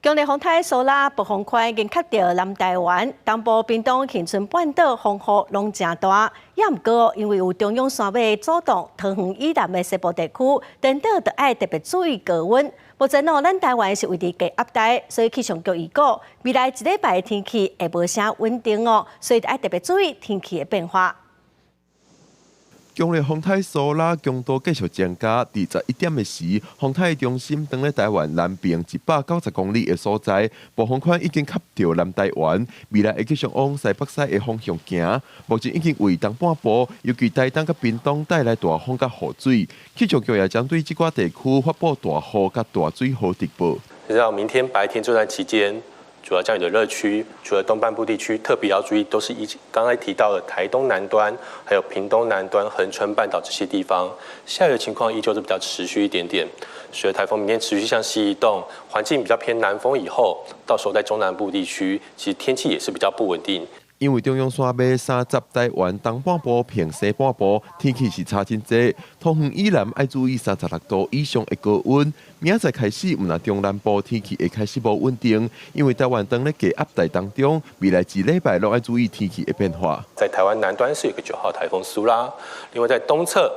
强烈风台苏拉暴风圈已经卡到南台湾，东部屏东恒春半岛风雨拢正大。也毋过，因为有中央山脉阻挡，桃园以南的西部地区，等到就要特别注意高温。目前咱台湾是位伫低压带，所以气象局预告，未来一礼拜的天气会无啥稳定哦，所以要特别注意天气的变化。 强烈风台苏拉强度继续增加，伫11点的时，风台中心当咧台湾南边190公里的所在，暴风圈已经卡到南台湾，未来会继续往西北西的方向行。目前已经为东半部，尤其台东甲屏东带来大风甲雨水。气象局也将对这寡地区发布大雨甲大水雨特报。直到明天白天这段期间。 主要降雨的热区，除了东半部地区，特别要注意，都是刚才提到的台东南端，还有屏东南端、恒春半岛这些地方，下雨的情况依旧是比较持续一点点。随着台风明天持续向西移动，环境比较偏南风以后，到时候在中南部地区，其实天气也是比较不稳定。 因为中央山脉三十台湾东半部偏西半部天气是差真济，桃园以南要注意36度以上的高温。明仔载开始，唔那中南部天气会开始无稳定，因为台湾当咧低压带当中，未来一礼拜都要注意天气的变化。在台湾南端是有个9号台风苏拉，另外在东侧。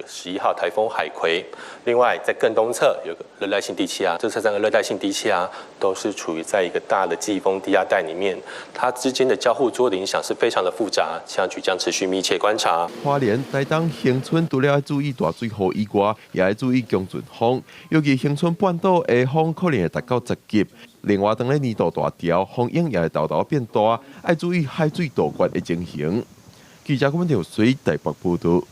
11号台风海葵，另外在更东侧有个热带性低气压，这3个热带性低气压都是处于在一个大的季风低压带里面，它之间的交互作用的影响是非常的复杂，气象局将持续密切观察。花莲、台东、恒春除了要注意大水雨以外，也要注意强阵风，尤其恒春半岛的风可能会达到10级。另外，当咧年度大潮，风影也会豆豆变大，要注意海水倒灌的情形。记者郭文条随台北报道。